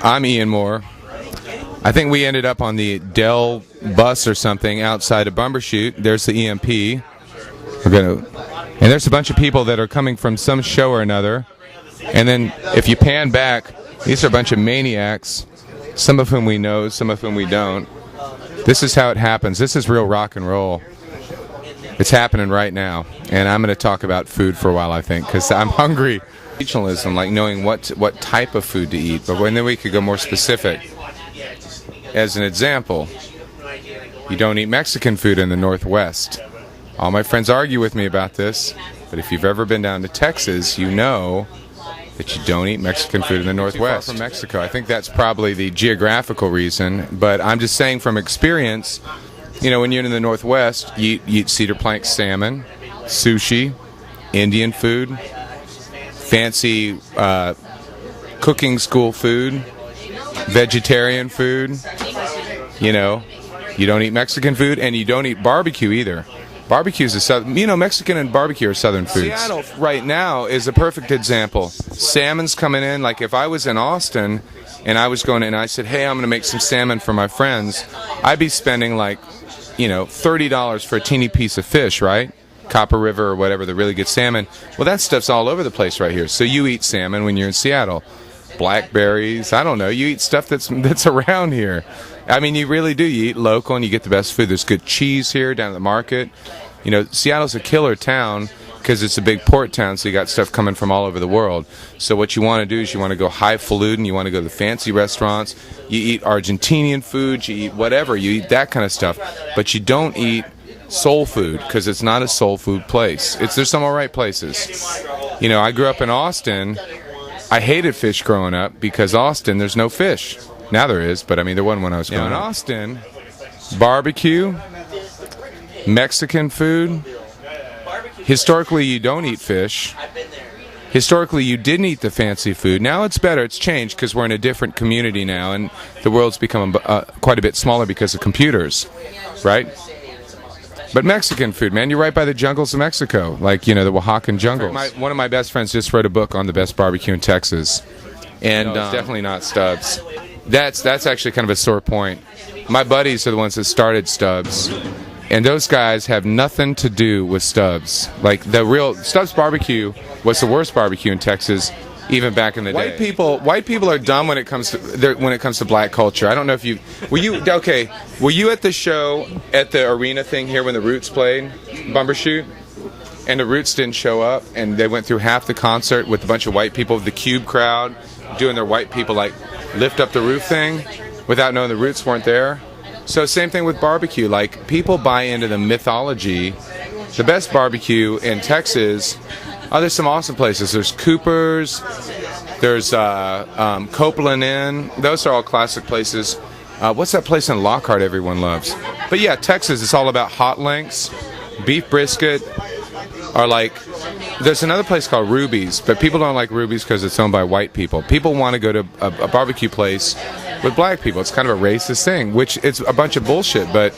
I'm Ian Moore. I think we ended up on the Dell bus or something outside of Bumbershoot. There's the EMP. And there's a bunch of people that are coming from some show or another. And then if you pan back, these are a bunch of maniacs, some of whom we know, some of whom we don't. This is how it happens. This is real rock and roll. It's happening right now. And I'm going to talk about food for a while, I think, because I'm hungry. Regionalism, like knowing what type of food to eat, but then we could go more specific. As an example, you don't eat Mexican food in the Northwest. All my friends argue with me about this, but if you've ever been down to Texas, you know that you don't eat Mexican food in the Northwest. From Mexico, I think that's probably the geographical reason, but I'm just saying from experience, you know, when you're in the Northwest, you eat cedar plank salmon, sushi, Indian food, fancy cooking school food, vegetarian food. You know, you don't eat Mexican food, and you don't eat barbecue either. Barbecue is a southern, you know, Mexican and barbecue are southern foods. Seattle right now is a perfect example. Salmon's coming in. Like if I was in Austin and I was going in and I said, hey, I'm going to make some salmon for my friends, I'd be spending like, you know, $30 for a teeny piece of fish, right? Copper River or whatever, the really good salmon. Well, that stuff's all over the place right here. So you eat salmon when you're in Seattle. Blackberries, I don't know. You eat stuff that's around here. I mean, you really do. You eat local and you get the best food. There's good cheese here down at the market. You know, Seattle's a killer town because it's a big port town, so you got stuff coming from all over the world. So what you want to do is you want to go highfalutin, you want to go to the fancy restaurants, you eat Argentinian food, you eat whatever, you eat that kind of stuff. But you don't eat soul food because it's not a soul food place. There's some all right places. You know, I grew up in Austin. I hated fish growing up because Austin, there's no fish. Now there is, but I mean there wasn't when I was growing up. In Austin, barbecue, Mexican food. Historically, you don't eat fish. Historically, you didn't eat the fancy food. Now it's better. It's changed because we're in a different community now, and the world's become quite a bit smaller because of computers, right? But Mexican food, man, you're right by the jungles of Mexico, like, you know, the Oaxacan jungles. One of my best friends just wrote a book on the best barbecue in Texas, and it's definitely not Stubbs. That's actually kind of a sore point. My buddies are the ones that started Stubbs, and those guys have nothing to do with Stubbs. Like, the real Stubbs barbecue was the worst barbecue in Texas, even back in the day. White people are dumb when it comes to black culture. I don't know if were you at the show at the arena thing here when the Roots played Bumbershoot, and the Roots didn't show up, and they went through half the concert with a bunch of white people, the Cube crowd, doing their white people like lift up the roof thing without knowing the Roots weren't there. So same thing with barbecue. Like, people buy into the mythology. The best barbecue in Texas. Oh, there's some awesome places. There's Cooper's, there's Copeland Inn. Those are all classic places. What's that place in Lockhart everyone loves? But yeah, Texas, it's all about hot links, beef brisket, or like, there's another place called Ruby's, but people don't like Ruby's because it's owned by white people. People want to go to a barbecue place with black people. It's kind of a racist thing, which it's a bunch of bullshit, but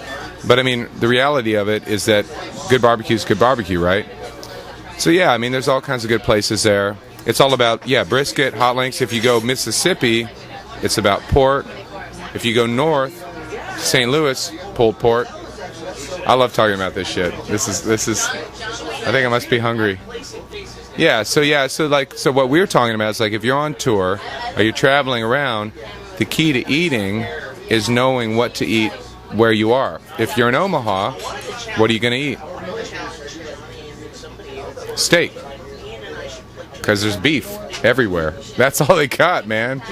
I mean, the reality of it is that good barbecue is good barbecue, right? So yeah, I mean, there's all kinds of good places there. It's all about, yeah, brisket, hot links. If you go Mississippi, it's about pork. If you go north, St. Louis, pulled pork. I love talking about this shit. This is. I think I must be hungry. Yeah. So what we're talking about is like if you're on tour or you're traveling around, the key to eating is knowing what to eat where you are. If you're in Omaha, what are you going to eat? Steak, because there's beef everywhere. That's all they got, man.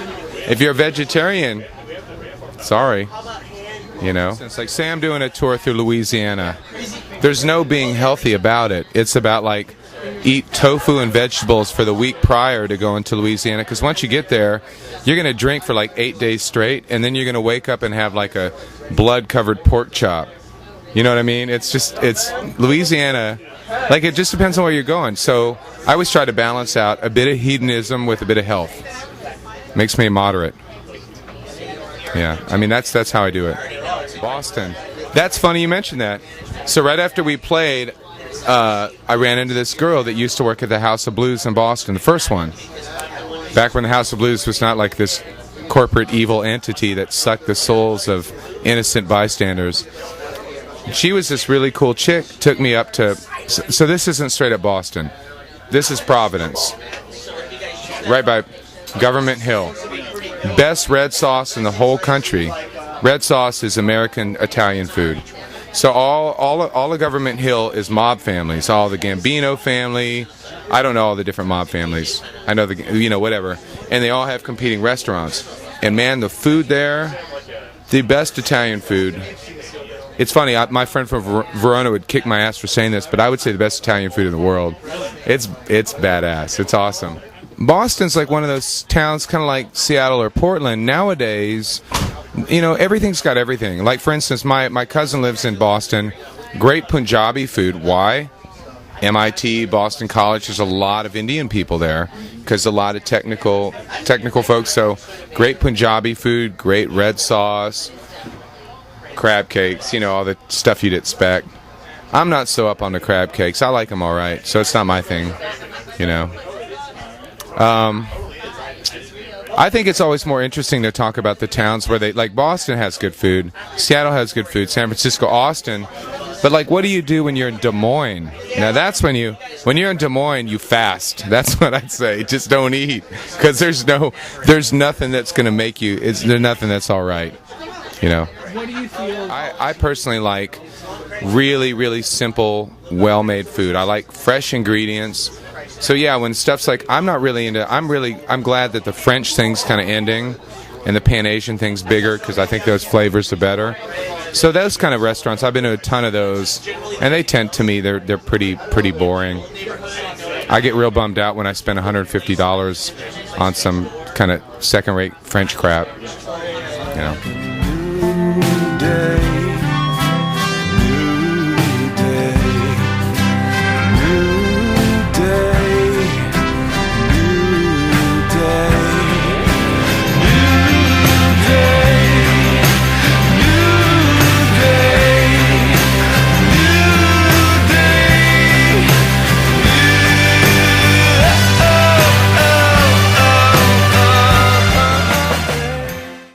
If you're a vegetarian, sorry, you know. It's like, say I'm doing a tour through Louisiana. There's no being healthy about it. It's about like eat tofu and vegetables for the week prior to going to Louisiana, because once you get there, you're going to drink for like 8 days straight, and then you're going to wake up and have like a blood-covered pork chop. You know what I mean? It's Louisiana. Like, it just depends on where you're going. So I always try to balance out a bit of hedonism with a bit of health. Makes me moderate. Yeah, I mean, that's how I do it. Boston. That's funny you mentioned that. So right after we played, I ran into this girl that used to work at the House of Blues in Boston, the first one. Back when the House of Blues was not like this corporate evil entity that sucked the souls of innocent bystanders. She was this really cool chick, took me up to... So this isn't straight up Boston. This is Providence. Right by Government Hill. Best red sauce in the whole country. Red sauce is American Italian food. So all of Government Hill is mob families. All the Gambino family. I don't know all the different mob families. I know whatever. And they all have competing restaurants. And man, the food there, the best Italian food. It's funny, my friend from Verona would kick my ass for saying this, but I would say the best Italian food in the world. It's badass. It's awesome. Boston's like one of those towns, kind of like Seattle or Portland. Nowadays, everything's got everything. Like, for instance, my cousin lives in Boston. Great Punjabi food. Why? MIT, Boston College, there's a lot of Indian people there because a lot of technical folks. So great Punjabi food, great red sauce, crab cakes, all the stuff you'd expect. I'm not so up on the crab cakes. I like them all right, so it's not my thing, I think it's always more interesting to talk about the towns where like Boston has good food, Seattle has good food, San Francisco, Austin. But like, what do you do when you're in Des Moines? Now that's when you're in Des Moines, you fast. That's what I'd say. Just don't eat, because there's nothing that's going to make you. There's nothing that's all right. What do you feel? I personally like really, really simple, well-made food. I like fresh ingredients. So yeah, when stuff's like, I'm glad that the French thing's kind of ending and the Pan-Asian thing's bigger, because I think those flavors are better. So those kind of restaurants, I've been to a ton of those, and they tend to me, they're pretty boring. I get real bummed out when I spend $150 on some kind of second-rate French crap.